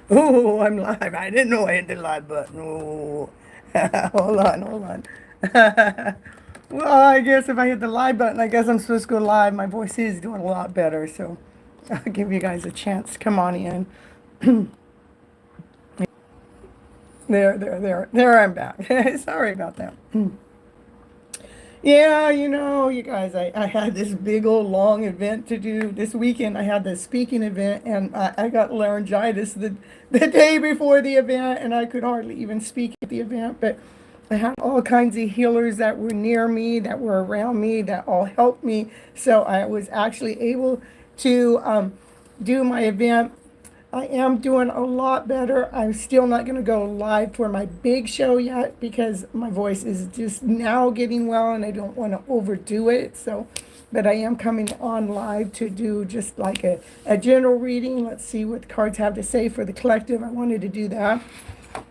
Oh, I'm live. I didn't know I hit the live button. Oh, hold on, hold on. Well, I guess if I hit the live button, I guess I'm supposed to go live. My voice is doing a lot better, so I'll give you guys a chance to come on in. There, I'm back. Sorry about that. Yeah, you guys, I had this big old long event to do this weekend. I had this speaking event, and I got laryngitis the day before the event, and I could hardly even speak at the event. But I had all kinds of healers that were near me, that were around me, that all helped me. So I was actually able to do my event. I am doing a lot better. I'm still not going to go live for my big show yet because my voice is just now getting well and I don't want to overdo it. So, but I am coming on live to do just like a general reading. Let's see what the cards have to say for the collective. I wanted to do that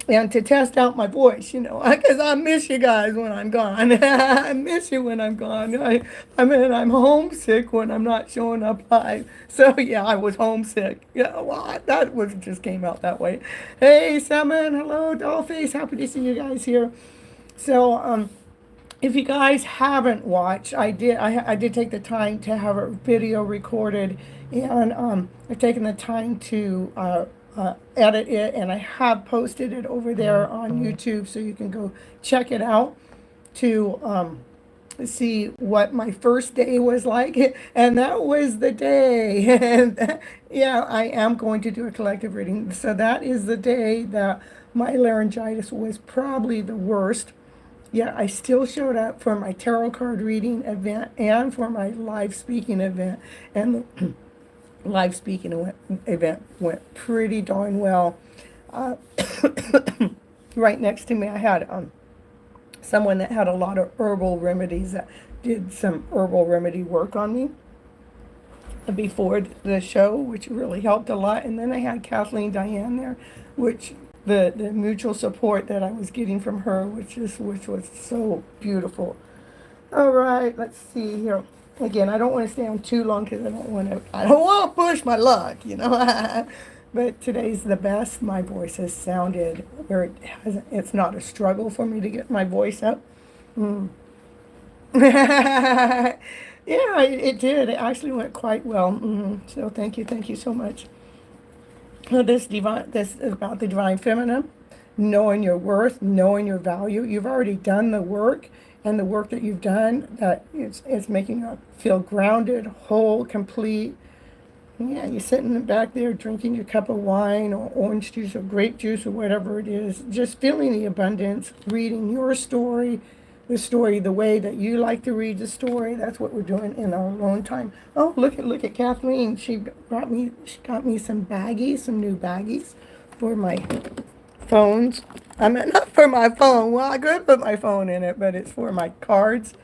and to test out my voice, because I miss you guys when I'm gone. I miss you when I'm gone. I mean, I'm homesick when I'm not showing up live. So yeah, I was homesick. Yeah, well, that was just came out that way. Hey, Salmon, hello, Dollface, happy to see you guys here. So, if you guys haven't watched, I did take the time to have a video recorded, and I've taken the time to edit it, and I have posted it over there on YouTube, so you can go check it out to see what my first day was like, and that was the day. And yeah, I am going to do a collective reading. So that is the day that my laryngitis was probably the worst. Yeah, I still showed up for my tarot card reading event and for my live speaking event. And the live speaking event went pretty darn well. Uh, right next to me, I had someone that had a lot of herbal remedies that did some herbal remedy work on me before the show, which really helped a lot. And then I had Kathleen Diane there, which the mutual support that I was getting from her, which was so beautiful. All right, let's see here. Again, I don't want to stay on too long because I don't want to push my luck. But today's the best my voice has sounded, where it's not a struggle for me to get my voice up. Mm. Yeah, it did. It actually went quite well. So thank you so much. This is about the divine feminine, knowing your worth, knowing your value. You've already done the work, and the work that you've done, that it's making you feel grounded, whole, complete. Yeah, you're sitting back there drinking your cup of wine or orange juice or grape juice or whatever it is, just feeling the abundance, reading your story, the way that you like to read the story. That's what we're doing in our alone time. Oh, look at Kathleen. She got me some baggies, some new baggies for my phones. I mean, not for my phone. Well, I could put my phone in it, but it's for my cards.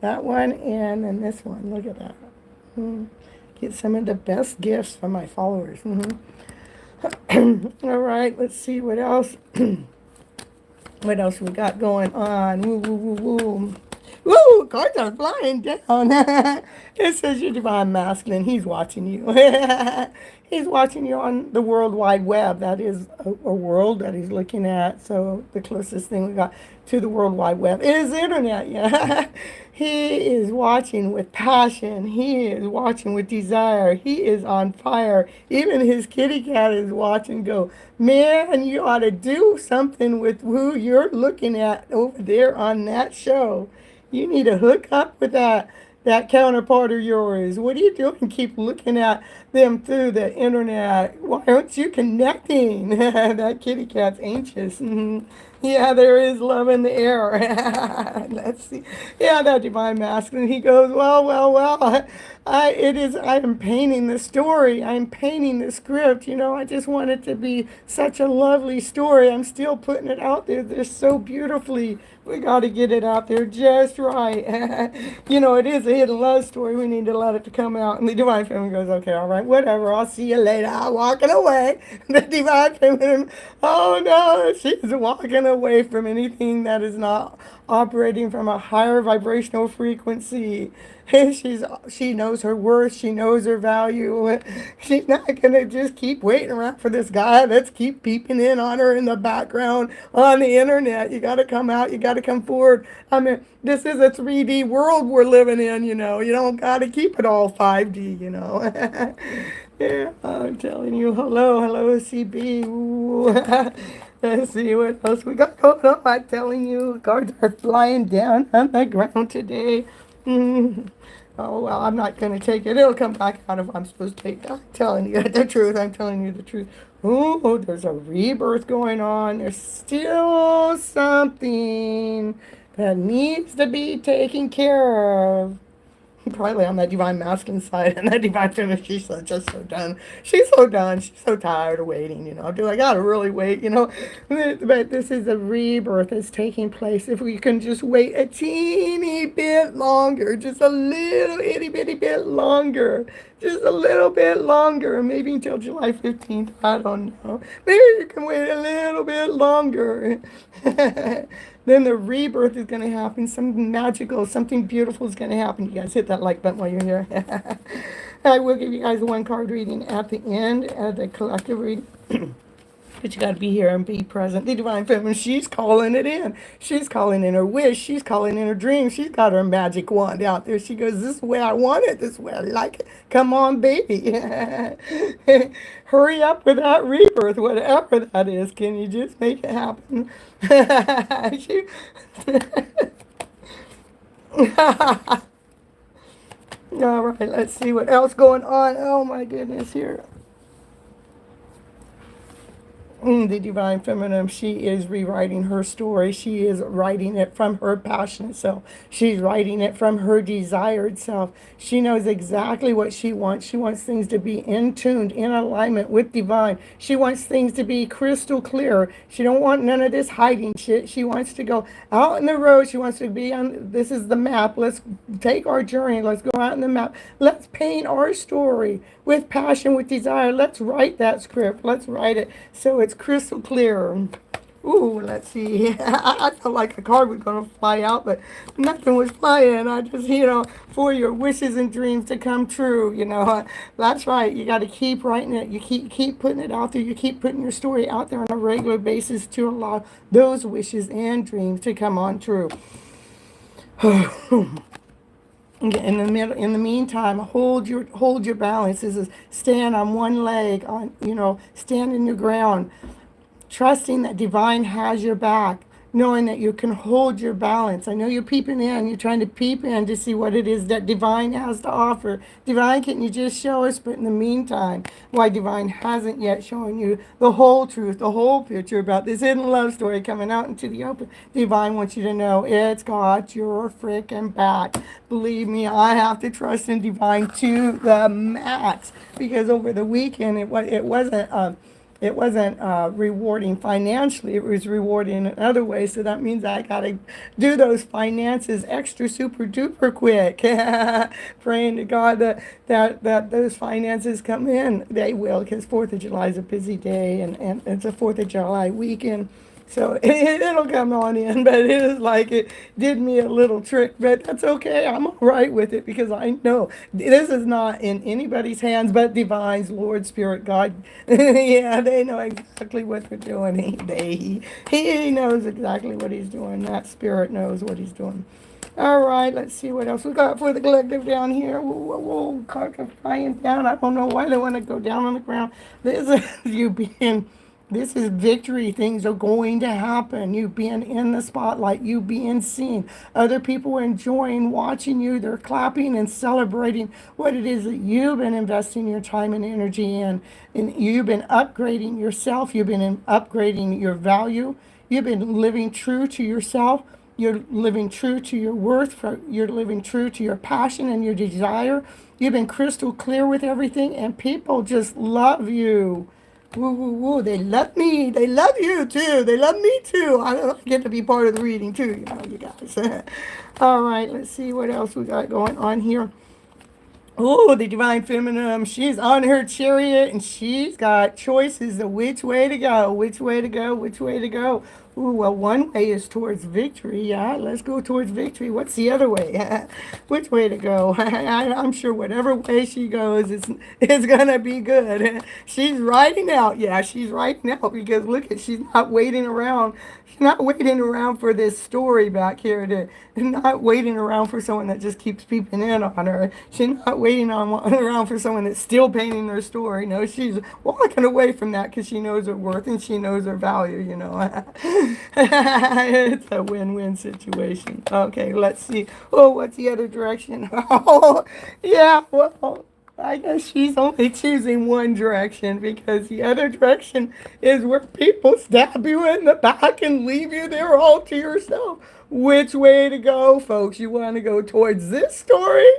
That one and then this one. Look at that. Get some of the best gifts from my followers. All right, let's see what else. What else we got going on? Woo, woo, woo, woo. Woo, cards are flying down. It says you're divine masculine. He's watching you. He's watching you on the World Wide Web. That is a world that he's looking at. So the closest thing we got to the World Wide Web is the internet. Yeah. He is watching with passion. He is watching with desire. He is on fire. Even his kitty cat is watching go, man, you ought to do something with who you're looking at over there on that show. You need to hook up with that counterpart of yours. What are you doing? Keep looking at them through the internet. Why aren't you connecting? That kitty cat's anxious. Yeah, there is love in the air. Let's see. Yeah, that divine masculine. He goes, well. I am painting the story. I'm painting the script. I just want it to be such a lovely story. I'm still putting it out there. They're so beautifully We got to get it out there just right. You know, it is a hidden love story. We need to let it to come out. And the divine feminine goes, okay, all right, whatever. I'll see you later. I'm walking away. The divine feminine, oh no, she's walking away from anything that is not operating from a higher vibrational frequency. She knows her worth. She knows her value. She's not gonna just keep waiting around for this guy. Let's keep peeping in on her in the background on the internet. You got to come out. You got to come forward. I mean, this is a 3D world we're living in. You know, you don't got to keep it all 5D. You know. Yeah, I'm telling you. Hello, CB. Ooh. Let's see what else we got going on. I'm telling you, cards are flying down on the ground today. Mm. Oh, well, I'm not going to take it. It'll come back out if I'm supposed to take it. I'm telling you the truth. I'm telling you the truth. Oh, there's a rebirth going on. There's still something that needs to be taken care of. Probably on that divine masculine side and that divine feminine, she's just so done. She's so done. She's so tired of waiting, you know. Do I gotta really wait, you know? But this is a rebirth that's taking place. If we can just wait a teeny bit longer, just a little itty bitty bit longer, just a little bit longer, maybe until July 15th. I don't know. Maybe you can wait a little bit longer. Then the rebirth is going to happen. Something magical, something beautiful is going to happen. You guys hit that like button while you're here. I will give you guys one card reading at the end of the collective reading. But you got to be here and be present. The divine feminine, she's calling it in. She's calling in her wish. She's calling in her dream. She's got her magic wand out there. She goes, this is the way I want it. This is the way I like it. Come on, baby. Hurry up with that rebirth, whatever that is. Can you just make it happen? All right, let's see what else going on. Oh, my goodness, here. The divine feminine, she is rewriting her story. She is writing it from her passionate self. She's writing it from her desired self. She knows exactly what she wants. She wants things to be in tuned, in alignment with divine. She wants things to be crystal clear. She don't want none of this hiding shit. She wants to go out in the road. She wants to be on, this is the map. Let's take our journey. Let's go out in the map. Let's paint our story with passion, with desire. Let's write that script. Let's write it so it's crystal clear. Ooh, let's see. I felt like a card was going to fly out, but nothing was flying. I just, you know, for your wishes and dreams to come true, you know. That's right. You got to keep writing it. You keep putting it out there. You keep putting your story out there on a regular basis to allow those wishes and dreams to come on true. In the meantime, hold your balance. This is stand on one leg, stand in your ground, trusting that divine has your back, knowing that you can hold your balance. I know you're peeping in. You're trying to peep in to see what it is that divine has to offer. Divine, can you just show us? But in the meantime, why divine hasn't yet shown you the whole truth, the whole picture about this hidden love story coming out into the open. Divine wants you to know it's got your freaking back. Believe me, I have to trust in divine to the max, because over the weekend it wasn't rewarding financially. It was rewarding in other ways. So that means I got to do those finances extra super duper quick. Praying to God that those finances come in. They will, because 4th of July is a busy day, and it's a 4th of July weekend. So it'll come on in, but it is like it did me a little trick, but that's okay. I'm all right with it, because I know this is not in anybody's hands but divine's, Lord, Spirit, God. Yeah, they know exactly what they're doing. He knows exactly what he's doing. That spirit knows what he's doing. All right, let's see what else we got for the collective down here. Whoa, cards are flying down. I don't know why they want to go down on the ground. This is victory. Things are going to happen. You being in the spotlight, you being seen. Other people are enjoying watching you. They're clapping and celebrating what it is that you've been investing your time and energy in. And you've been upgrading yourself. You've been upgrading your value. You've been living true to yourself. You're living true to your worth. You're living true to your passion and your desire. You've been crystal clear with everything, and people just love you. Woo, woo, woo. They love me. They love you too. They love me too. I get to be part of the reading too, you know, you guys. All right, let's see what else we got going on here. Oh, the divine feminine. She's on her chariot and she's got choices of which way to go, which way to go, which way to go. Ooh, well, one way is towards victory. Yeah, let's go towards victory. What's the other way? Which way to go? I'm sure whatever way she goes, it's gonna be good. She's riding out. Yeah, she's riding out because look at she's not waiting around. She's not waiting around for this story back here to not waiting around for someone that just keeps peeping in on her. She's not waiting around for someone that's still painting their story. No, she's walking away from that because she knows her worth and she knows her value, you know. It's a win-win situation. Okay, let's see. Oh, what's the other direction? Oh, yeah, well, I guess she's only choosing one direction because the other direction is where people stab you in the back and leave you there all to yourself. Which way to go, folks? You want to go towards this story?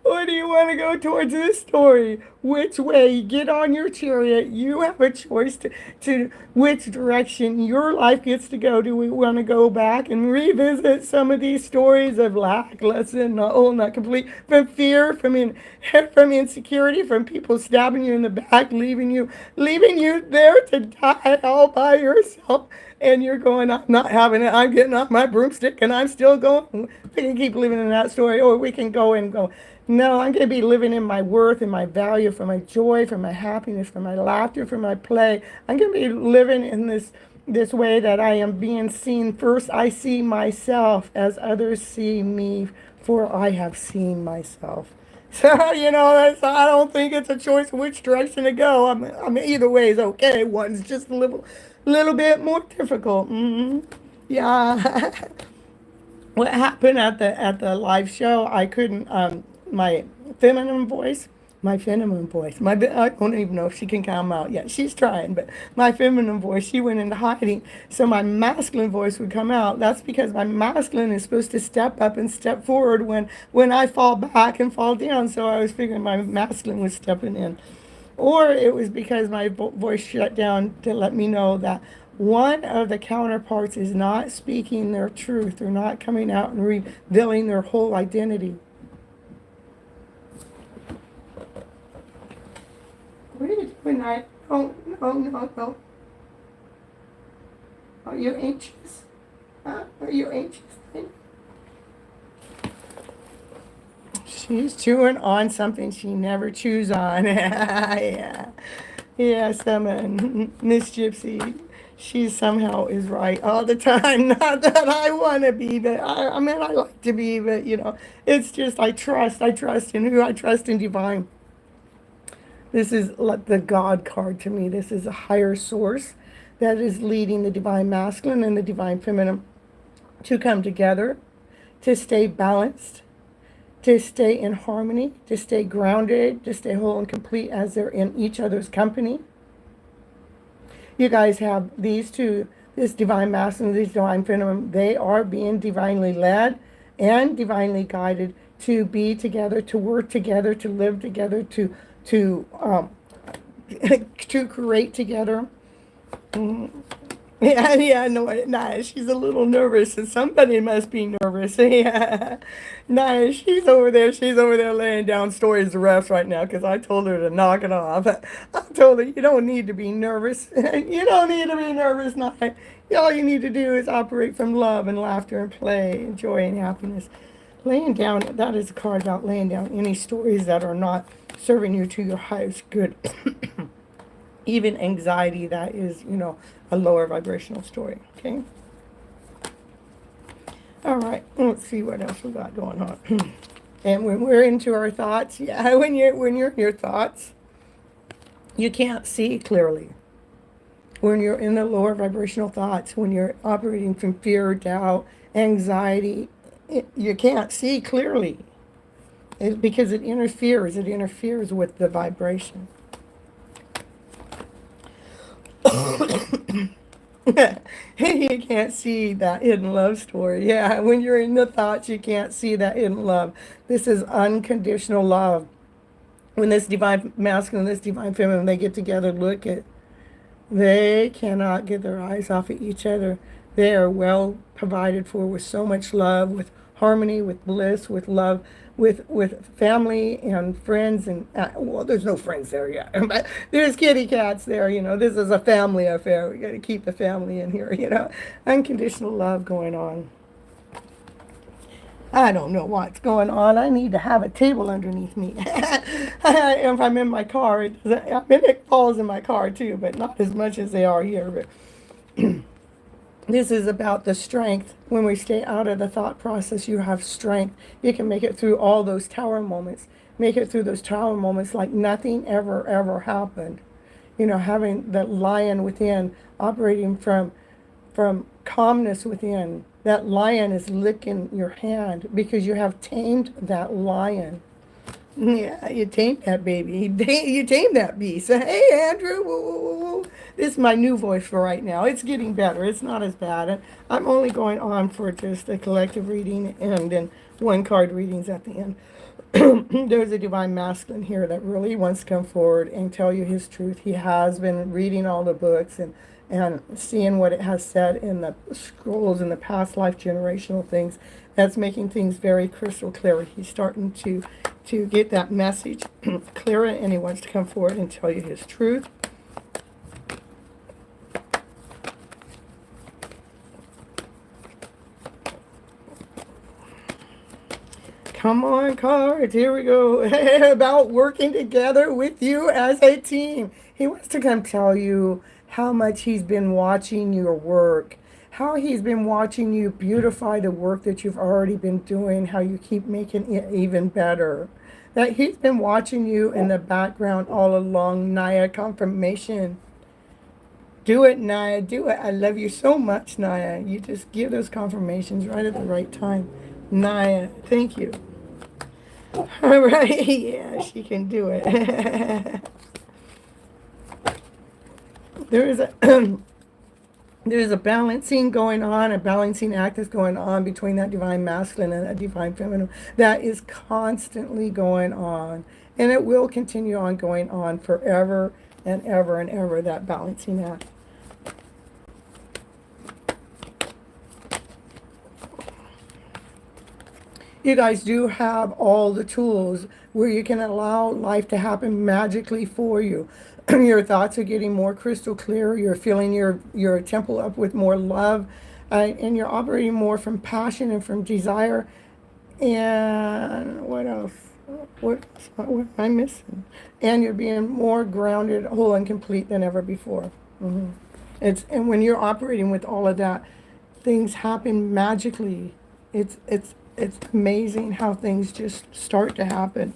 Or do you want to go towards this story? Which way? Get on your chariot. You have a choice to which direction your life gets to go. Do we want to go back and revisit some of these stories of lack, lesson, not whole, not complete, from fear, from insecurity, from people stabbing you in the back, leaving you there to die all by yourself? And you're going, I'm not having it. I'm getting off my broomstick and I'm still going. We can keep living in that story, or we can go and go. No, I'm going to be living in my worth and my value, for my joy, for my happiness, for my laughter, for my play. I'm going to be living in this way that I am being seen. First, I see myself as others see me, for I have seen myself. So, you know, I don't think it's a choice of which direction to go. I mean, either way is okay. One's just a little bit more difficult. Yeah. What happened at the live show? I couldn't. My feminine voice. I don't even know if she can come out yet. She's trying, but my feminine voice, she went into hiding. So my masculine voice would come out. That's because my masculine is supposed to step up and step forward when I fall back and fall down. So I was figuring my masculine was stepping in. Or it was because my voice shut down to let me know that one of the counterparts is not speaking their truth. They're not coming out and revealing their whole identity. What are you doing, I? Oh, no. Are you anxious? Huh? Are you anxious? She's chewing on something she never chews on. Yeah. Yes, Miss Gypsy. She somehow is right all the time. Not that I want to be, but I mean, I like to be, but you know, it's just I trust in who I trust in divine. This is like the God card to me. This is a higher source that is leading the divine masculine and the divine feminine to come together, to stay balanced, to stay in harmony, to stay grounded, to stay whole and complete as they're in each other's company. You guys have these two, this divine masculine, this divine feminine. They are being divinely led and divinely guided to be together, to work together, to live together, to create together. Yeah, no, she's a little nervous, and somebody must be nervous. Yeah, no, she's over there laying down stories to rest right now because I told her to knock it off. I told her, you don't need to be nervous. You don't need to be nervous, no. All you need to do is operate from love and laughter and play and joy and happiness. Laying down, that is a card about laying down any stories that are not serving you to your highest good. Even anxiety that is, you know, a lower vibrational story, okay? All right, let's see what else we got going on. And when we're into our thoughts, yeah, when you're in your thoughts, you can't see clearly. When you're in the lower vibrational thoughts, when you're operating from fear, doubt, anxiety, you can't see clearly. Because it interferes with the vibration. You can't see that hidden love story. Yeah, when you're in the thoughts, you can't see that hidden love. This is unconditional love. When this divine masculine and this divine feminine, they get together, look at They cannot get their eyes off of each other. They are well provided for with so much love, with harmony, with bliss, with love, with family and friends. And well, there's no friends there yet, but there's kitty cats there. This is a family affair. We got to keep the family in here. Unconditional love going on. I don't know what's going on. I need to have a table underneath me. If I'm in my car, it falls in my car too, but not as much as they are here. But this is about the strength. When we stay out of the thought process, you have strength. You can make it through all those tower moments. Make it through those tower moments like nothing ever happened. Having the lion within, operating from calmness within. That lion is licking your hand because you have tamed that lion. Yeah, you tamed that baby. You tamed that beast. Hey, Andrew. Woo, woo, woo. This is my new voice for right now. It's getting better. It's not as bad. And I'm only going on for just a collective reading and then one card readings at the end. There's a divine masculine here that really wants to come forward and tell you his truth. He has been reading all the books and seeing what it has said in the scrolls in the past life generational things. That's making things very crystal clear. He's starting to get that message clearer, and he wants to come forward and tell you his truth. Come on, cards. Here we go. About working together with you as a team. He wants to come tell you how much he's been watching your work, how he's been watching you beautify the work that you've already been doing, how you keep making it even better. That he's been watching you in the background all along. Naya, confirmation. Do it, Naya. Do it. I love you so much, Naya. You just give those confirmations right at the right time. Naya, thank you. All right, yeah, she can do it. There's a balancing going on, a balancing act is going on between that divine masculine and that divine feminine. That is constantly going on, and it will continue on going on forever and ever and ever, that balancing act. You guys do have all the tools where you can allow life to happen magically for you. Your thoughts are getting more crystal clear. You're filling your temple up with more love, and you're operating more from passion and from desire. And what else? What am I missing? And you're being more grounded, whole, and complete than ever before. And when you're operating with all of that, things happen magically. It's amazing how things just start to happen.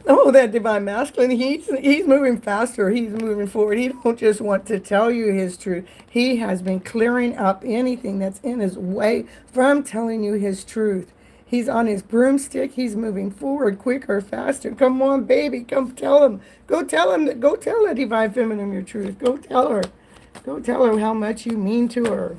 Oh, that divine masculine, he's moving faster. He's moving forward. He don't just want to tell you his truth. He has been clearing up anything that's in his way from telling you his truth. He's on his broomstick. He's moving forward quicker, faster. Come on, baby. Come tell him. Go tell him. Go tell the divine feminine your truth. Go tell her. Go tell her how much you mean to her.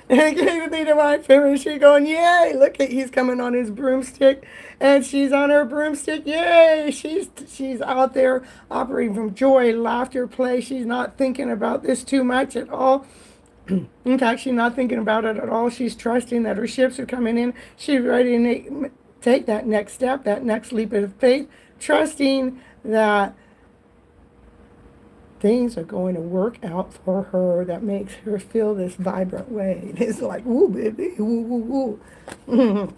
And the divine feminine, she's going, yay, look at, he's coming on his broomstick, and she's on her broomstick, yay, she's out there operating from joy, laughter, play. She's not thinking about this too much at all. In fact, she's not thinking about it at all. She's trusting that her ships are coming in. She's ready to take that next step, that next leap of faith, trusting that things are going to work out for her, that makes her feel this vibrant way. It's like, woo, baby, woo, woo, woo.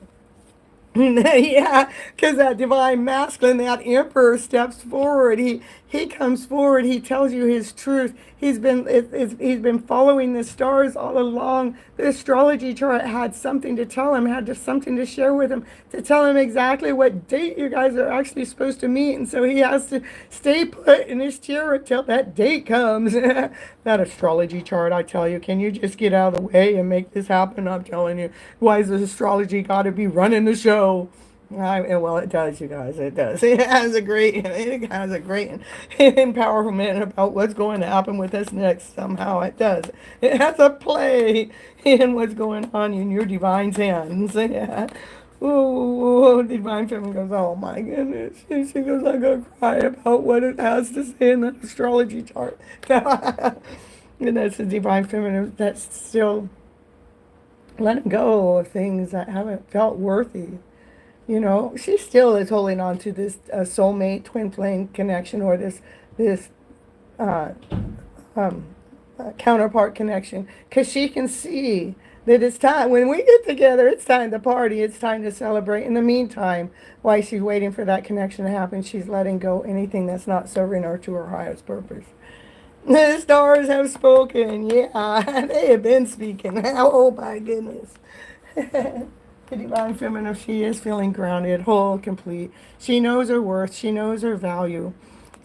Yeah, because that divine masculine, that emperor steps forward. He comes forward. He tells you his truth. He's been following the stars all along. The astrology chart had something to tell him, had something to share with him, to tell him exactly what date you guys are actually supposed to meet. And so he has to stay put in his chair until that date comes. That astrology chart, I tell you, can you just get out of the way and make this happen? I'm telling you, why is this astrology got to be running the show? Well, it does, you guys. It does. It has a great empowerment about what's going to happen with us next. Somehow it does. It has a play in what's going on in your divine's hands. Yeah. Oh, Divine Feminine goes, oh my goodness. She goes, I'm going to cry about what it has to say in the astrology chart. And that's the Divine Feminine that's still letting go of things that haven't felt worthy. You know, she still is holding on to this soulmate twin flame connection, or this uh, um, counterpart connection, because she can see that it's time, when we get together, it's time to party, it's time to celebrate. In the meantime, while she's waiting for that connection to happen, she's letting go anything that's not serving her to her highest purpose. The stars have spoken. Yeah, they have been speaking. Oh my goodness. The Divine Feminine, she is feeling grounded, whole, complete. She knows her worth. She knows her value.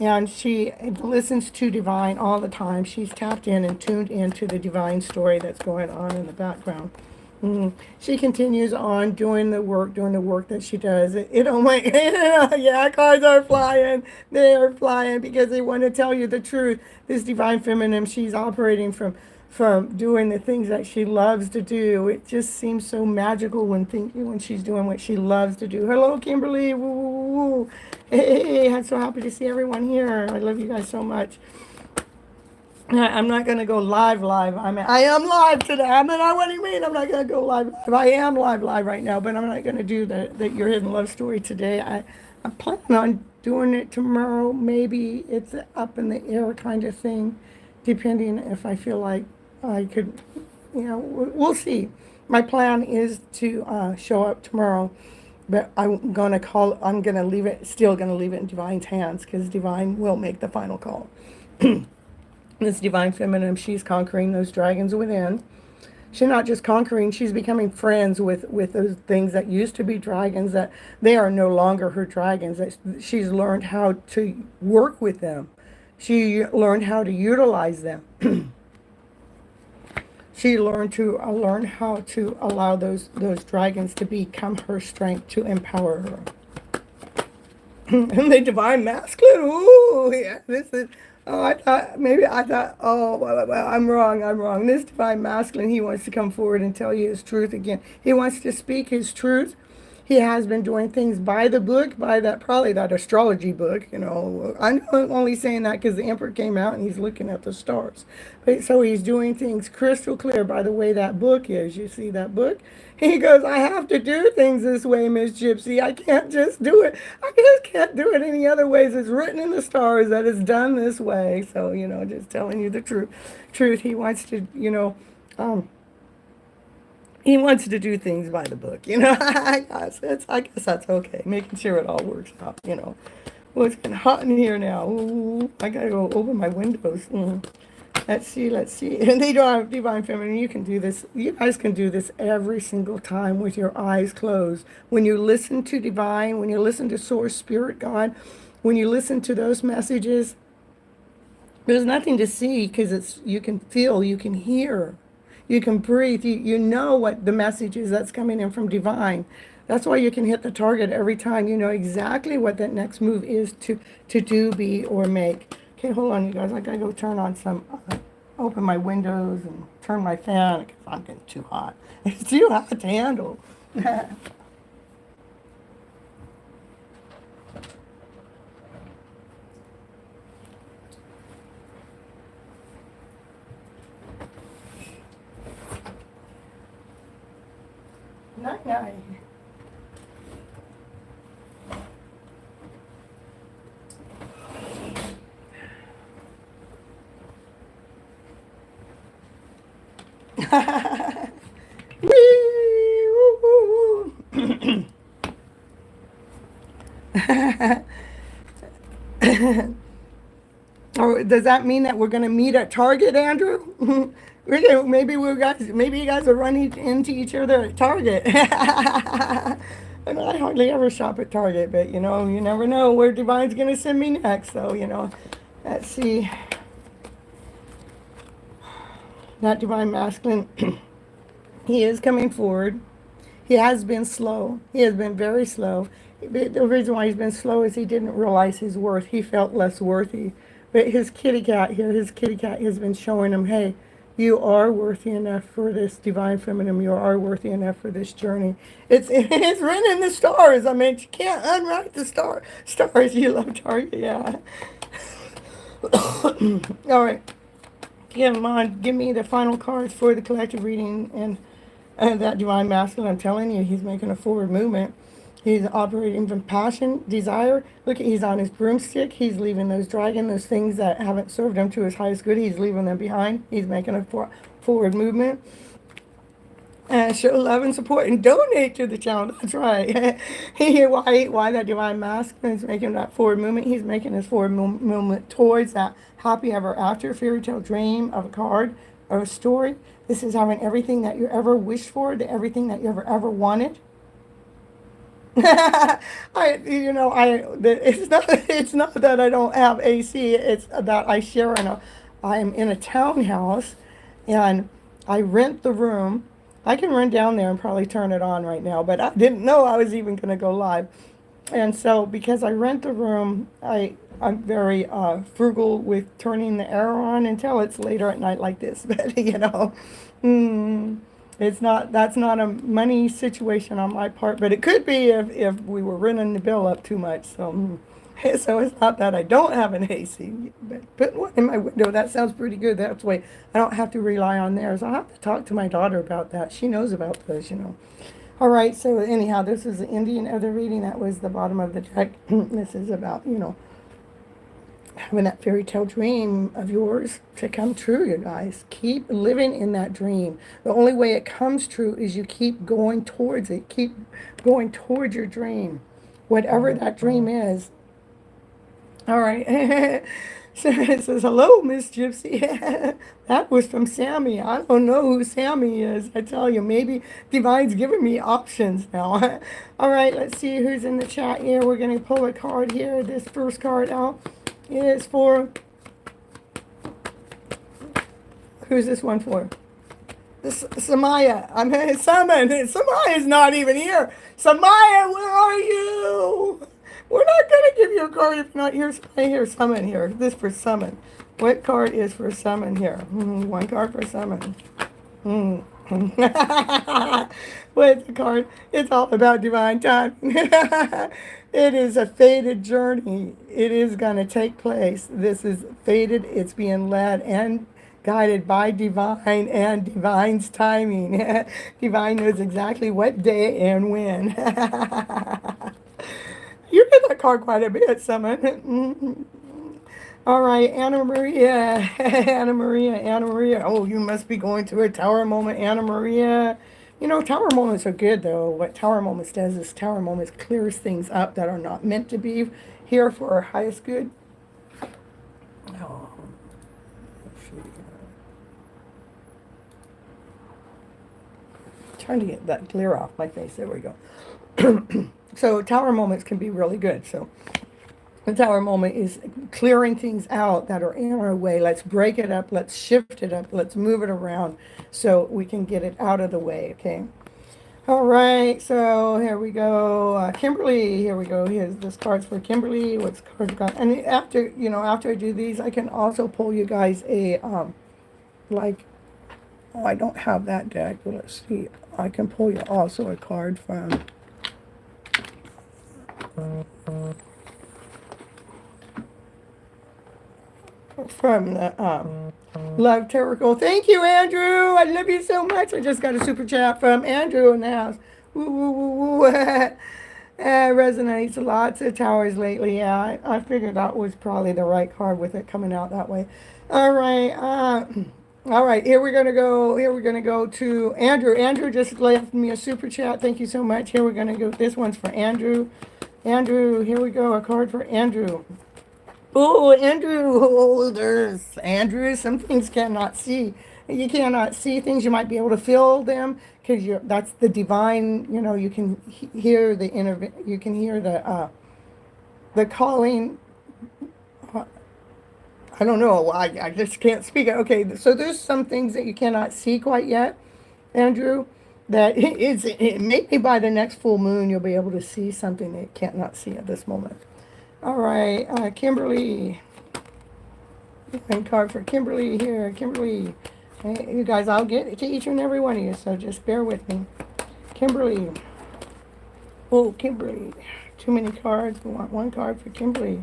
And she listens to Divine all the time. She's tapped in and tuned into the Divine story that's going on in the background. She continues on doing the work that she does. Oh my, yeah, cars are flying. They are flying because they want to tell you the truth. This Divine Feminine, she's operating from doing the things that she loves to do. It just seems so magical when she's doing what she loves to do. Hello, Kimberly. Woo, woo, woo. Hey, I'm so happy to see everyone here. I love you guys so much. I'm not going to go live. I am live today. What do you mean I'm not going to go live? I am live right now, but I'm not going to do the Your Hidden Love Story today. I'm planning on doing it tomorrow. Maybe it's up in the air kind of thing, depending if I feel like I could, we'll see. My plan is to show up tomorrow, but I'm going to leave it in Divine's hands, because Divine will make the final call. This Divine Feminine, she's conquering those dragons within. She's not just conquering, she's becoming friends with those things that used to be dragons, that they are no longer her dragons. That she's learned how to work with them. She learned how to utilize them. She learned how to allow those dragons to become her strength, to empower her. And the Divine Masculine, ooh, yeah, this is... Oh, I thought, oh, well, I'm wrong. This Divine Masculine, he wants to come forward and tell you his truth again. He wants to speak his truth. He has been doing things by the book, probably that astrology book, I'm only saying that because the Emperor came out and he's looking at the stars. But so he's doing things crystal clear by the way that book is. You see that book? He goes, I have to do things this way, Miss Gypsy. I can't just do it. I just can't do it any other ways. It's written in the stars that it's done this way. So, just telling you the truth. He wants to, he wants to do things by the book, I guess that's okay. Making sure it all works out, Well, it's getting hot in here now. Ooh, I gotta go open my windows. Let's see. And they don't have Divine Feminine. You can do this. You guys can do this every single time with your eyes closed. When you listen to Divine, when you listen to Source, Spirit, God, when you listen to those messages, there's nothing to see, because you can feel, you can hear. You can breathe. You know what the message is that's coming in from Divine. That's why you can hit the target every time. You know exactly what that next move is to do, be, or make. Okay, hold on, you guys. I gotta go turn on open my windows and turn my fan, because I'm getting too hot. It's too hot to handle. Night. Or does that mean that we're going to meet at Target, Andrew? Maybe you guys are running into each other at Target. And I hardly ever shop at Target, but you never know where Divine's going to send me next. So, let's see. That Divine Masculine, he is coming forward. He has been slow. He has been very slow. The reason why he's been slow is he didn't realize his worth. He felt less worthy. But his kitty cat has been showing him, hey, You are worthy enough for this divine feminine. You are worthy enough for this journey. It's written in the stars. I mean, you can't unwrite the stars. You love Target, yeah. All right. Come on, give me the final cards for the collective reading and that divine masculine. I'm telling you, he's making a forward movement. He's operating from passion, desire. Look, he's on his broomstick. He's leaving those those things that haven't served him to his highest good. He's leaving them behind. He's making a forward movement. And show love and support and donate to the channel. That's right. Why that divine masculine is making that forward movement. He's making his forward movement towards that happy ever after fairy tale dream of a card or a story. This is having everything that you ever wished for, everything that you ever wanted. It's not that I don't have AC. It's that I am in a townhouse, and I rent the room. I can run down there and probably turn it on right now, but I didn't know I was even going to go live. And so because I rent the room, I'm very frugal with turning the air on until it's later at night like this. But that's not a money situation on my part, but it could be if we were running the bill up too much. So it's not that I don't have an AC, but put one in my window, that sounds pretty good. That's way I don't have to rely on theirs. I'll have to talk to my daughter about that. She knows about those. All right, so anyhow, this is the Indian of the reading. That was the bottom of the deck. This is about, having that fairy tale dream of yours to come true, you guys. Keep living in that dream. The only way it comes true is you keep going towards it. Keep going towards your dream, whatever that dream is. All right. So it says, hello, Miss Gypsy. That was from Sammy. I don't know who Sammy is. I tell you, maybe Divine's giving me options now. All right, let's see who's in the chat here. We're going to pull a card here. This first card out is for... Who's this one for? This Samaya. I'm going to summon. Samaya's not even here. Samaya, where are you? We're not going to give you a card if not here. Here, summon here. This for summon. What card is for summon here? One card for summon. What's the card? It's all about divine time. It is a fated journey. It is going to take place. This is fated. It's being led and guided by divine and divine's timing. Divine knows exactly what day and when. You get that card quite a bit, Summon. All right, Anna Maria. Anna Maria. Oh, you must be going through a tower moment, Anna Maria. Tower moments are good, though. What tower moments does is tower moments clears things up that are not meant to be here for our highest good. Oh, trying to get that glare off my face. There we go. So tower moments can be really good. So the tower moment is clearing things out that are in our way. Let's break it up. Let's shift it up. Let's move it around so we can get it out of the way, okay? All right, so here we go. Kimberly, here we go. Here's this card's for Kimberly. What's the card got? And after I do these, I can also pull you guys a, I don't have that deck, but let's see. I can pull you also a card from... From the Love Tarot. Thank you, Andrew. I love you so much. I just got a super chat from Andrew in the house. Woo, woo, woo, woo. Resonates lots of towers lately. Yeah, I figured that was probably the right card with it coming out that way. All right. All right, here we're gonna go to Andrew. Andrew just left me a super chat. Thank you so much. Here we're gonna go. This one's for Andrew. Andrew, here we go. A card for Andrew. Oh, Andrew. Oh, there's Andrew. Some things cannot see. You cannot see things. You might be able to feel them because that's the divine. You can hear the You can hear the calling. I don't know. I just can't speak. Okay, so there's some things that you cannot see quite yet, Andrew. That maybe by the next full moon you'll be able to see something that you can't not see at this moment. All right, Kimberly. One card for Kimberly here. Kimberly, Okay, you guys, I'll get to each and every one of you, so just bear with me. Kimberly. Oh, Kimberly. Too many cards. We want one card for Kimberly.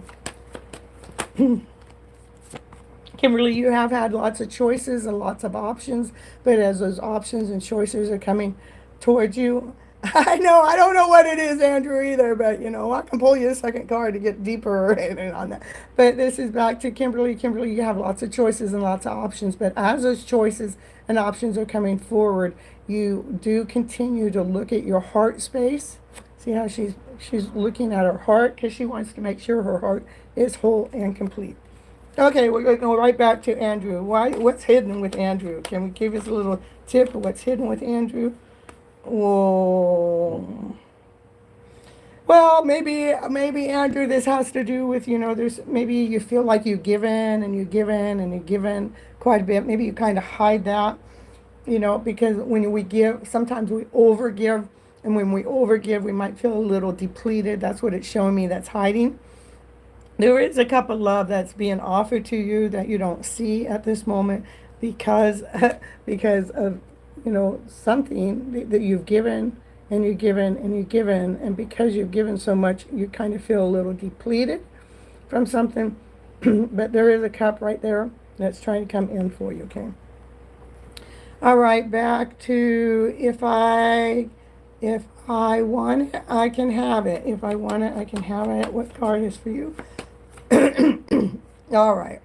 Kimberly, you have had lots of choices and lots of options, but as those options and choices are coming towards you, I know, I don't know what it is, Andrew, either, but I can pull you a second card to get deeper on that. But this is back to Kimberly. Kimberly, you have lots of choices and lots of options, but as those choices and options are coming forward, you do continue to look at your heart space. See how she's looking at her heart because she wants to make sure her heart is whole and complete. Okay, we're going to go right back to Andrew. What's hidden with Andrew? Can we give us a little tip of what's hidden with Andrew? Whoa. Well, maybe Andrew, this has to do with, there's maybe you feel like you've given and you've given and you've given quite a bit. Maybe you kind of hide that, because when we give, sometimes we overgive. And when we overgive, we might feel a little depleted. That's what it's showing me that's hiding. There is a cup of love that's being offered to you that you don't see at this moment because because of something that you've given and you've given and you've given, and because you've given so much, you kind of feel a little depleted from something. But there is a cup right there that's trying to come in for you. Okay. All right, back to if I want it, I can have it. If I want it, I can have it. What card is for you? All right.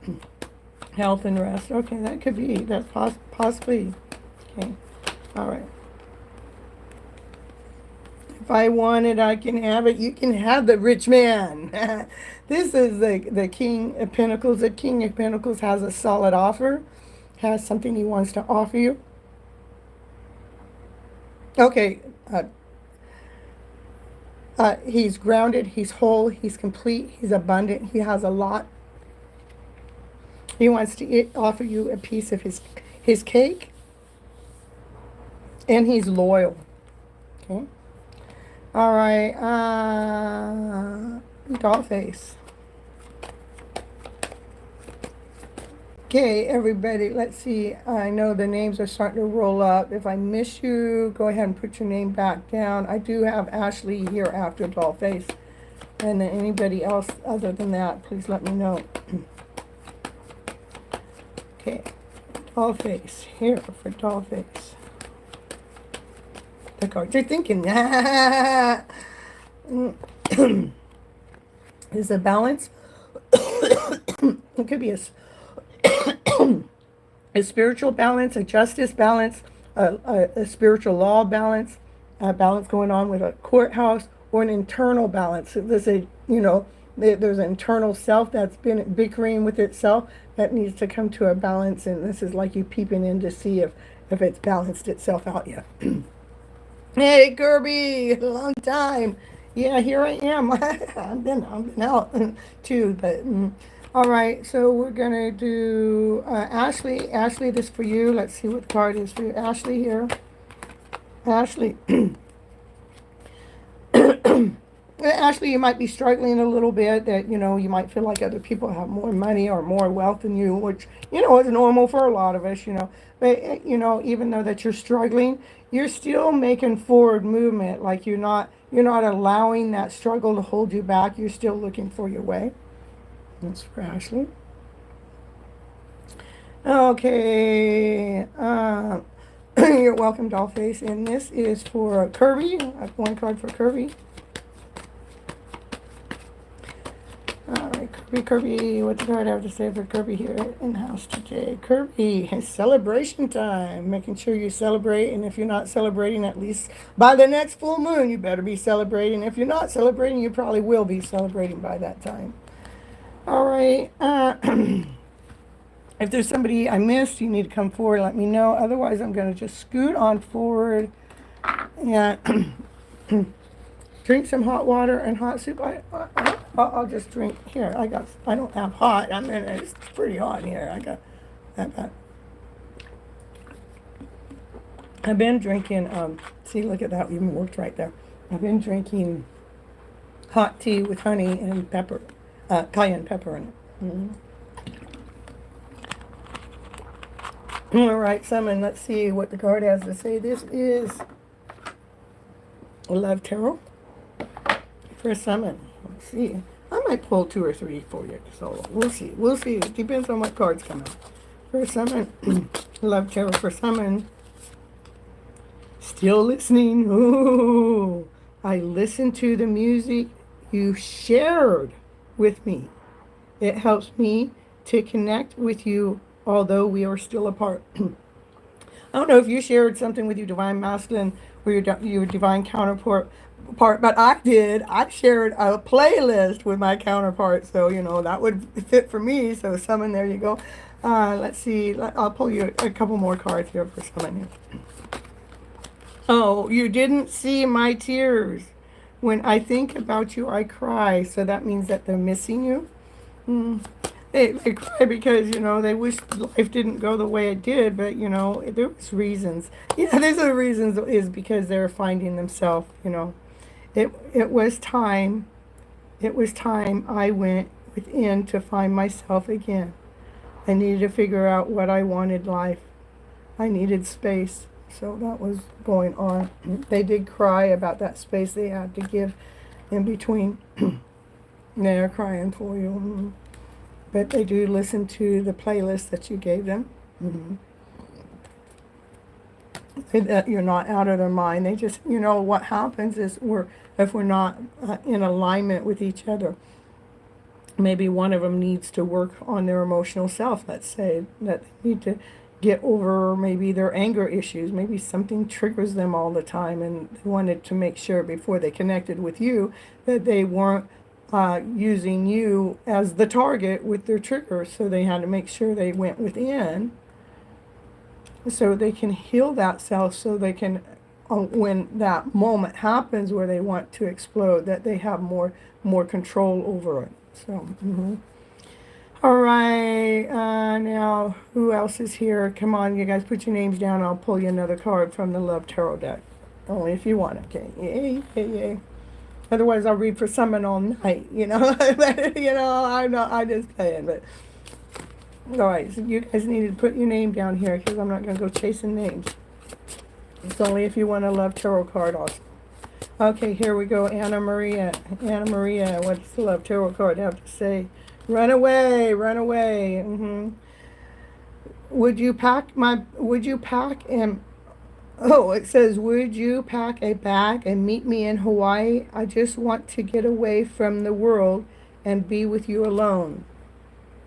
Health and rest. Okay, that could be. That's possibly. Okay. All right. If I want it, I can have it. You can have the rich man. This is the King of Pentacles. The King of Pentacles has a solid offer, has something he wants to offer you. Okay. He's grounded, he's whole, he's complete, he's abundant, he has a lot. He wants to offer you a piece of his cake, and he's loyal. Okay. All right. Doll face. Okay, everybody, let's see. I know the names are starting to roll up. If I miss you, go ahead and put your name back down. I do have Ashley here after Dollface. And then anybody else other than that, please let me know. Okay, Dollface, here for Dollface. The cards are thinking. Is a balance. It could be a spiritual balance, a justice balance, a spiritual law balance, a balance going on with a courthouse, or an internal balance. There's there's an internal self that's been bickering with itself that needs to come to a balance, and this is like you peeping in to see if it's balanced itself out yet. Hey, Kirby, long time. Yeah, here I am. I've been out too, but all right. So we're gonna do Ashley. Ashley, this for you. Let's see what card is for you. Ashley here. Ashley. Ashley, you might be struggling a little bit. That you might feel like other people have more money or more wealth than you, which is normal for a lot of us. But even though that you're struggling, you're still making forward movement. Like you're not allowing that struggle to hold you back. You're still looking for your way. That's for Ashley. Okay. You're welcome, Dollface. And this is for Kirby. I have one card for Kirby. All right, Kirby. What the card I have to say for Kirby here in house today? Kirby, it's celebration time. Making sure you celebrate. And if you're not celebrating, at least by the next full moon, you better be celebrating. If you're not celebrating, you probably will be celebrating by that time. All right. If there's somebody I missed, you need to come forward, let me know. Otherwise, I'm going to just scoot on forward and drink some hot water and hot soup. I'll just drink here. I don't have hot. I mean, it's pretty hot here. I've been drinking. See, look at that. Even worked right there. I've been drinking hot tea with honey and pepper. Cayenne pepper in it. All right, summon. Let's see what the card has to say. This is Love Tarot for summon. Let's see. I might pull 2 or 3 for you. So we'll see. We'll see. It depends on what cards come out. For summon. Love Tarot for summon. Still listening. Ooh. I listened to the music you shared with me. It helps me to connect with you, although we are still apart. I don't know if you shared something with your divine masculine or your divine counterpart, but I did. I shared a playlist with my counterpart, so that would fit for me. So summon, there you go. Let's see. I'll pull you a couple more cards here for summon. Oh, you didn't see my tears. When I think about you, I cry. So that means that they're missing you. They cry because, they wish life didn't go the way it did, but, there was reasons. There's a reasons is because they're finding themselves, It was time. It was time I went within to find myself again. I needed to figure out what I wanted life. I needed space. So that was going on. They did cry about that space they had to give in between. They're crying for you. But they do listen to the playlist that you gave them. That you're not out of their mind. They just, what happens is if we're not in alignment with each other, maybe one of them needs to work on their emotional self. Let's say that they need to get over maybe their anger issues. Maybe something triggers them all the time, and they wanted to make sure before they connected with you that they weren't using you as the target with their trigger. So they had to make sure they went within so they can heal that self, so they can, when that moment happens where they want to explode, that they have more control over it. So, All right, now who else is here? Come on, you guys, put your names down. I'll pull you another card from the Love Tarot deck. Only if you want, okay? Yay, yay, yay. Otherwise, I'll read for summon all night, I'm just playing, but. All right, so you guys need to put your name down here because I'm not going to go chasing names. It's only if you want a Love Tarot card also. Okay, here we go. Anna Maria. Anna Maria, what's the Love Tarot card have to say? Run away, run away. Would you pack and, it says, would you pack a bag and meet me in Hawaii? I just want to get away from the world and be with you alone.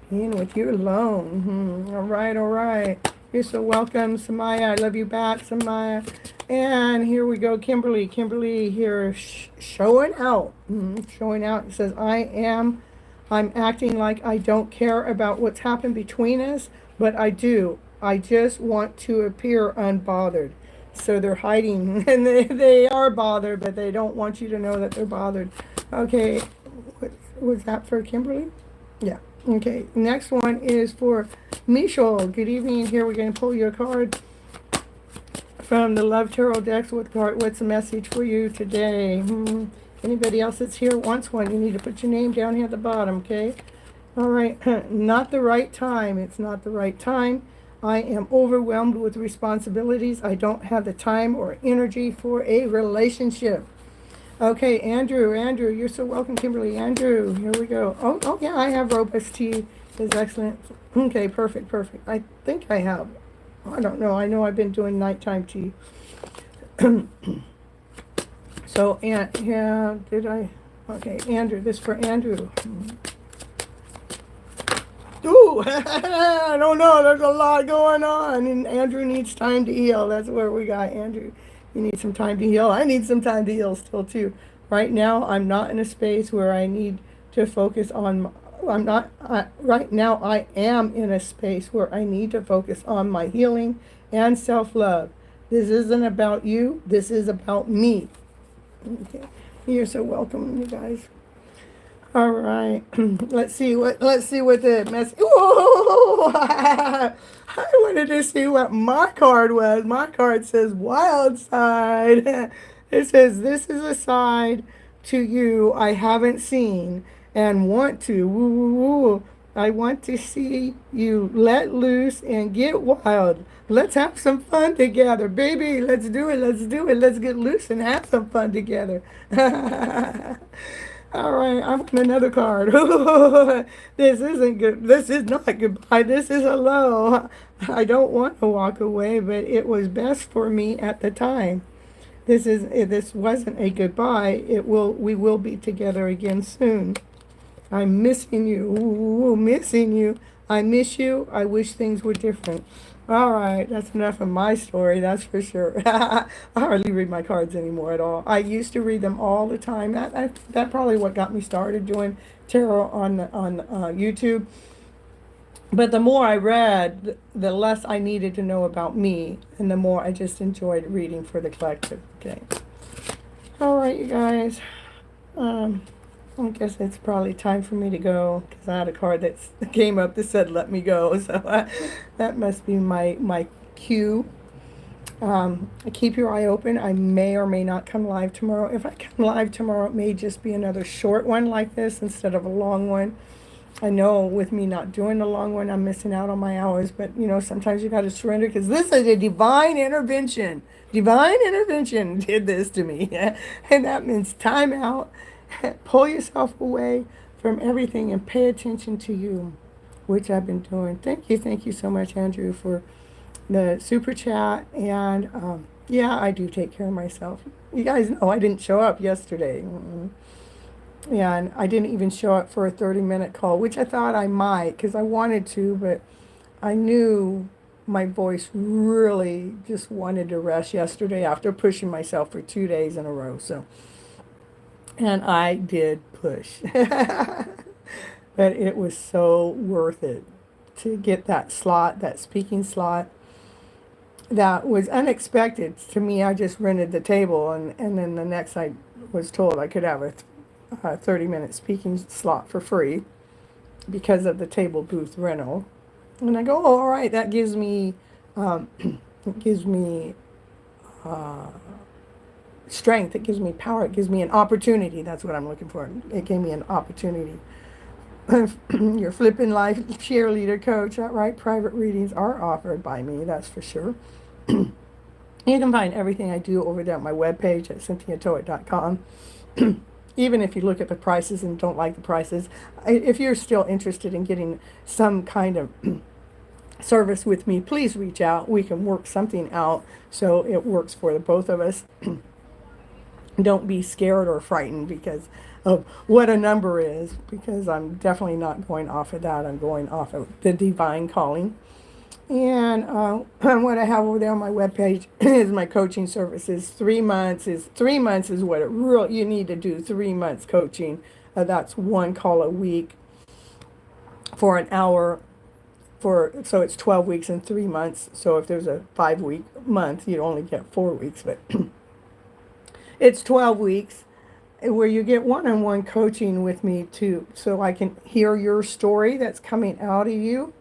Being with you alone. All right. You're so welcome, Samaya. I love you back, Samaya. And here we go, Kimberly. Kimberly here showing out. Showing out. It says, I'm acting like I don't care about what's happened between us, but I do. I just want to appear unbothered. So they're hiding, and they are bothered, but they don't want you to know that they're bothered. Okay, what was that for Kimberly? Yeah. Okay, next one is for Michelle. Good evening. Here we're going to pull your card from the Love Tarot decks. What's the message for you today? Anybody else that's here wants one, you need to put your name down here at the bottom, okay? All right, not the right time. It's not the right time. I am overwhelmed with responsibilities. I don't have the time or energy for a relationship. Okay, Andrew, you're so welcome, Kimberly. Andrew, here we go. Oh yeah, I have robust tea. It's excellent. Okay, perfect. I think I have. I don't know. I know I've been doing nighttime tea. So, yeah, did I? Okay, Andrew, this for Andrew. Ooh, I don't know. There's a lot going on, and Andrew needs time to heal. That's where we got Andrew. You need some time to heal. I need some time to heal still too. Right now, I'm not in a space where I need to focus on. Right now, I am in a space where I need to focus on my healing and self-love. This isn't about you. This is about me. Okay, you're so welcome, you guys. All right, let's see what the message. Whoa! I wanted to see what my card was. My card says wild side. It says, this is a side to you I haven't seen and want to. Woo, woo, woo. I want to see you let loose and get wild. Let's have some fun together, baby. Let's do it. Let's do it. Let's get loose and have some fun together. All right, I want another card. This isn't good. This is not goodbye. This is hello. I don't want to walk away, but it was best for me at the time. This wasn't a goodbye. We will be together again soon. I'm missing you. Ooh, missing you. I miss you. I wish things were different. All right, that's enough of my story, that's for sure. I hardly read my cards anymore at all. I used to read them all the time. That probably what got me started doing tarot on YouTube. But the more I read, the less I needed to know about me, and the more I just enjoyed reading for the collective. Okay. All right, you guys. I guess it's probably time for me to go because I had a card that came up that said "Let me go," so that must be my cue. Keep your eye open. I may or may not come live tomorrow. If I come live tomorrow, it may just be another short one like this instead of a long one. I know with me not doing the long one, I'm missing out on my hours, but sometimes you got to surrender because this is a divine intervention. Divine intervention did this to me, and that means time out. Pull yourself away from everything and pay attention to you, which I've been doing. Thank you so much, Andrew, for the super chat. And yeah, I do take care of myself. You guys know I didn't show up yesterday. Yeah, and I didn't even show up for a 30-minute call, which I thought I might because I wanted to, but I knew my voice really just wanted to rest yesterday after pushing myself for 2 days in a row. And I did push. But it was so worth it to get that slot, that speaking slot. That was unexpected to me. I just rented the table, and then the next I was told I could have a 30-minute speaking slot for free because of the table booth rental. And I go, oh, all right, that gives me, strength, it gives me power, it gives me an opportunity. That's what I'm looking for. It gave me an opportunity. Your FlipNLife cheerleader coach, right? Private readings are offered by me, that's for sure. You can find everything I do over there at my webpage at cynthiatoet.com. Even if you look at the prices and don't like the prices, if you're still interested in getting some kind of service with me, please reach out. We can work something out so it works for the both of us. Don't be scared or frightened because of what a number is, because I'm definitely not going off of that. I'm going off of the divine calling. And what I have over there on my webpage is my coaching services. 3 months is what it really, you need to do. 3 months coaching. That's one call a week for an hour. So it's 12 weeks and 3 months. So if there's a 5-week month, you only get 4 weeks, but it's 12 weeks where you get one-on-one coaching with me too, so I can hear your story that's coming out of you.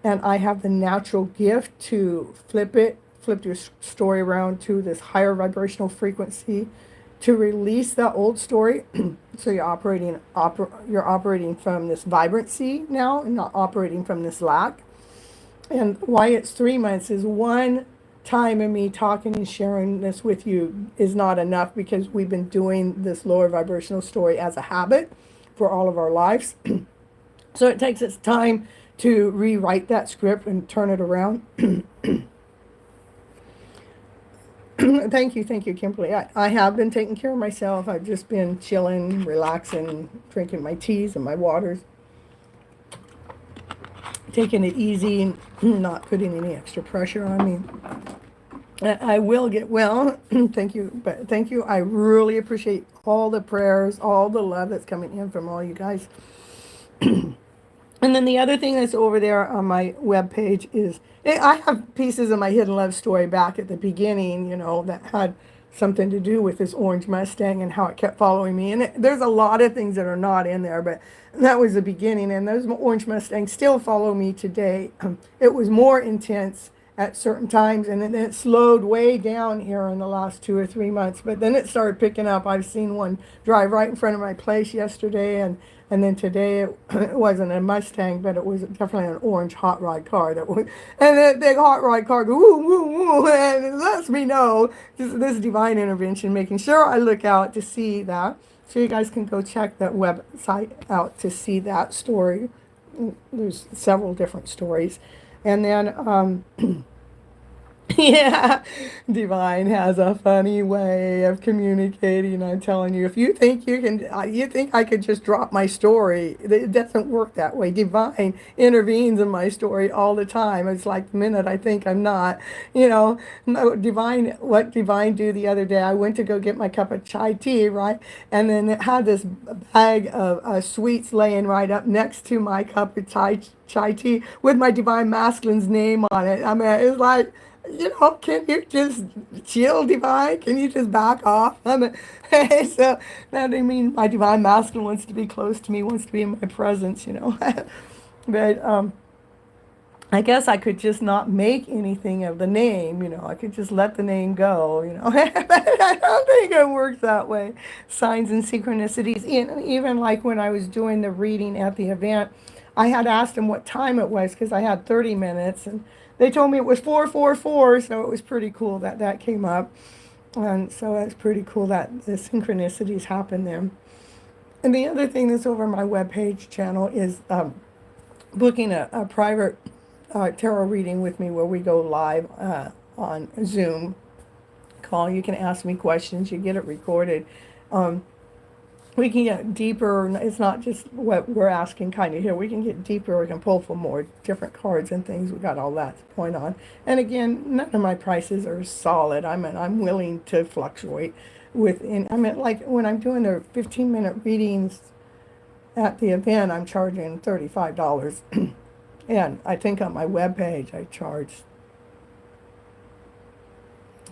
And I have the natural gift to flip your story around to this higher vibrational frequency, to release that old story. So you're operating from this vibrancy now and not operating from this lack. And why it's 3 months is one time of me talking and sharing this with you is not enough, because we've been doing this lower vibrational story as a habit for all of our lives. So it takes its time to rewrite that script and turn it around. Thank you, Kimberly. I have been taking care of myself. I've just been chilling, relaxing, drinking my teas and my waters, taking it easy and not putting any extra pressure on me. I will get well. Thank you. But thank you. I really appreciate all the prayers, all the love that's coming in from all you guys. And then the other thing that's over there on my webpage is, I have pieces of my hidden love story back at the beginning, that had something to do with this orange Mustang and how it kept following me. And there's a lot of things that are not in there, but that was the beginning. And those orange Mustangs still follow me today. It was more intense at certain times, and then it slowed way down here in the last 2 or 3 months, but then it started picking up. I've seen one drive right in front of my place yesterday, and then today it wasn't a Mustang, but it was definitely an orange hot rod car that was, and that big hot rod car go woo woo woo, and it lets me know this divine intervention, making sure I look out to see that. So you guys can go check that website out to see that story. There's several different stories. And then, yeah, Divine has a funny way of communicating. I'm telling you, if you think you think I could just drop my story, it doesn't work that way. Divine intervenes in my story all the time. It's like the minute I think I'm not, no, what Divine do the other day, I went to go get my cup of chai tea, right? And then it had this bag of sweets laying right up next to my cup of chai tea with my Divine Masculine's name on it. I mean, it's like, can you just chill, Divine? Can you just back off? I mean, so that I mean, my Divine Masculine wants to be close to me, wants to be in my presence, But I guess I could just not make anything of the name, I could just let the name go, But I don't think it works that way. Signs and synchronicities, even like when I was doing the reading at the event, I had asked them what time it was because I had 30 minutes, and they told me it was 4:44, so it was pretty cool that came up. And so it's pretty cool that the synchronicities happen there. And the other thing that's over my webpage channel is booking a private tarot reading with me where we go live on Zoom call. You can ask me questions. You get it recorded. We can get deeper. It's not just what we're asking kind of here. We can get deeper. We can pull for more different cards and things. We got all that going on. And again, none of my prices are solid. I'm willing to fluctuate like when I'm doing the 15-minute readings at the event, I'm charging $35. And I think on my webpage I charge,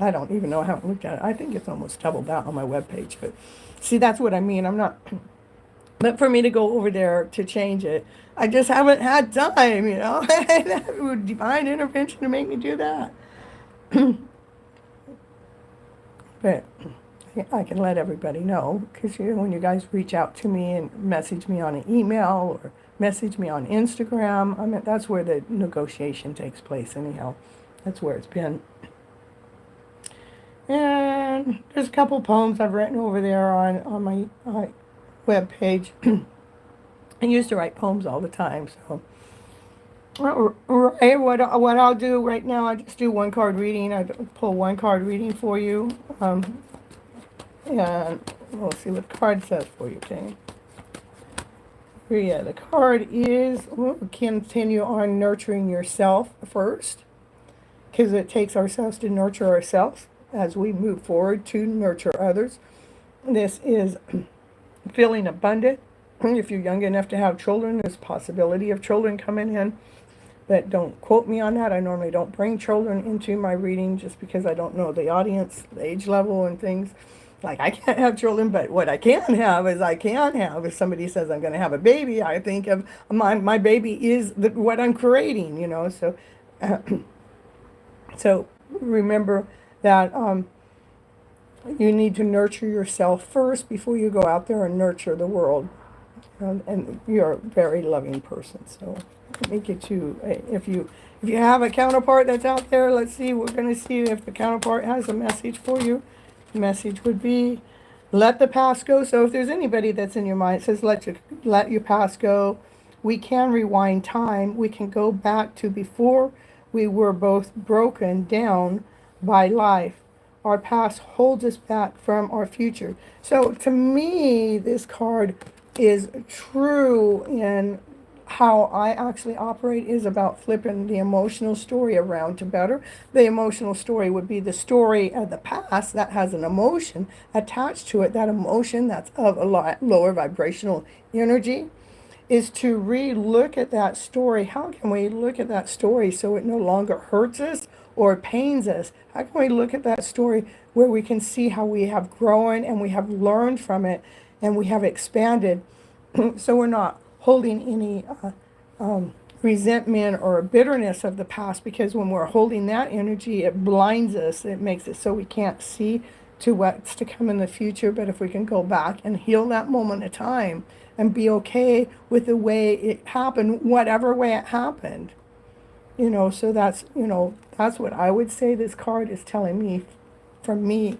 I don't even know, I haven't looked at it. I think it's almost doubled that on my webpage. But see, that's what I mean. I'm not, but for me to go over there to change it, I just haven't had time, Divine intervention to make me do that. But I can let everybody know, because when you guys reach out to me and message me on an email or message me on Instagram, that's where the negotiation takes place anyhow. That's where it's been. And there's a couple poems I've written over there on my web page. I used to write poems all the time, so. Right, what I'll do right now, I just do one card reading. I pull one card reading for you. And we'll see what the card says for you, okay? Yeah, the card is, we'll continue on nurturing yourself first, because it takes ourselves to nurture ourselves as we move forward to nurture others. This is feeling abundant. If you're young enough to have children, there's a possibility of children coming in, but don't quote me on that. I normally don't bring children into my reading just because I don't know the audience, the age level and things. Like, I can't have children, but what I can have is if somebody says I'm going to have a baby, I think of my baby is what I'm creating, so so remember that you need to nurture yourself first before you go out there and nurture the world. And you're a very loving person. So let me get you, if you have a counterpart that's out there, let's see, we're going to see if the counterpart has a message for you. The message would be, let the past go. So if there's anybody that's in your mind that says, let your past go, we can rewind time. We can go back to before we were both broken down by life. Our past holds us back from our future. So to me, this card is true in how I actually operate, is about flipping the emotional story around to better. The emotional story would be the story of the past that has an emotion attached to it. That emotion that's of a lot lower vibrational energy is to re-look at that story. How can we look at that story so it no longer hurts us or pains us? How can we look at that story where we can see how we have grown and we have learned from it and we have expanded, so we're not holding any resentment or bitterness of the past, because when we're holding that energy, it blinds us. It makes it so we can't see to what's to come in the future. But if we can go back and heal that moment of time and be okay with the way it happened, whatever way it happened, so that's what I would say this card is telling me, from me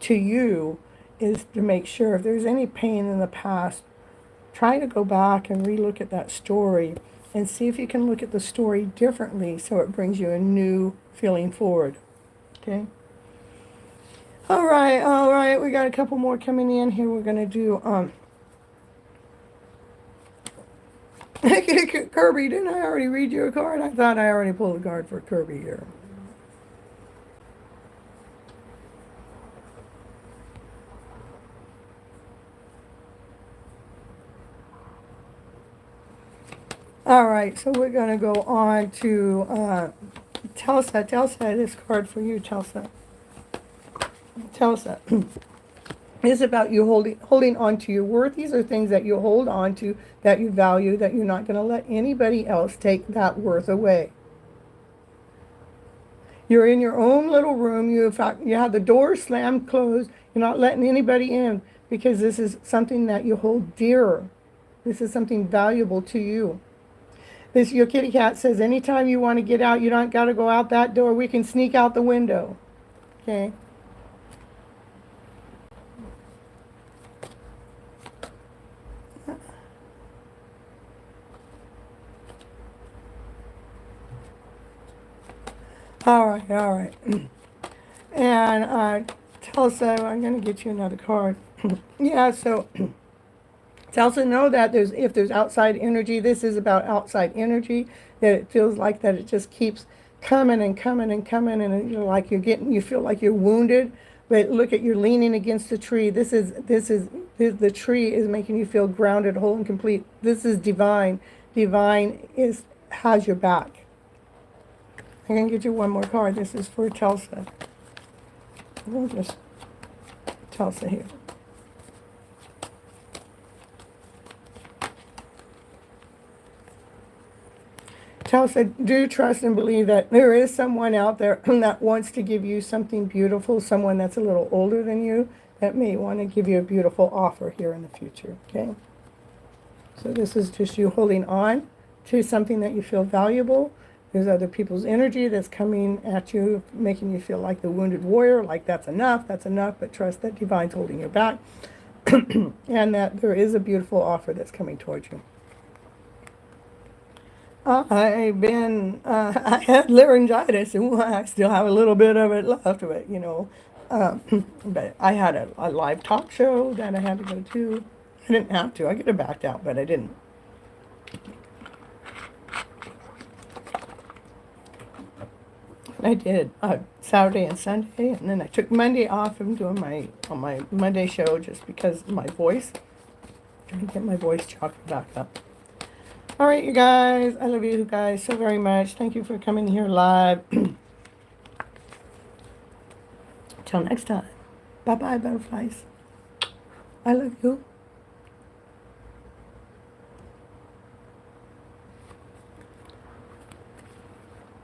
to you, is to make sure if there's any pain in the past, try to go back and relook at that story and see if you can look at the story differently so it brings you a new feeling forward. Okay? All right. We got a couple more coming in here. We're going to do Kirby, didn't I already read you a card? I thought I already pulled a card for Kirby here. All right, so we're going to go on to Telsa. Telsa, this card for you, Telsa. Telsa. It's about you holding on to your worth. These are things that you hold on to, that you value, that you're not going to let anybody else take that worth away. You're in your own little room. You have the door slammed closed. You're not letting anybody in because this is something that you hold dear. This is something valuable to you. Your kitty cat says, anytime you want to get out, you don't got to go out that door. We can sneak out the window. Okay? All right. And Telsa, I'm going to get you another card. Yeah, so Telsa, know that if there's outside energy, this is about outside energy, that it feels like that it just keeps coming and coming and coming, and you feel like you're wounded. But look at, you're leaning against the tree. The tree is making you feel grounded, whole, and complete. This is divine. Divine has your back. I'm going to get you one more card. This is for Telsa. We'll just Telsa here. Telsa, do trust and believe that there is someone out there that wants to give you something beautiful, someone that's a little older than you, that may want to give you a beautiful offer here in the future, okay? So this is just you holding on to something that you feel valuable. There's other people's energy that's coming at you, making you feel like the wounded warrior, like that's enough, but trust that Divine's holding your back, and that there is a beautiful offer that's coming towards you. I had laryngitis, and I still have a little bit of it left of it, but I had a live talk show that I had to go to. I didn't have to. I could have backed out, but I didn't. I did Saturday and Sunday, and then I took Monday off from doing my Monday show just because of my voice. Trying to get my voice chopped back up. All right, you guys. I love you guys so very much. Thank you for coming here live. Till next time. Bye-bye, butterflies. I love you.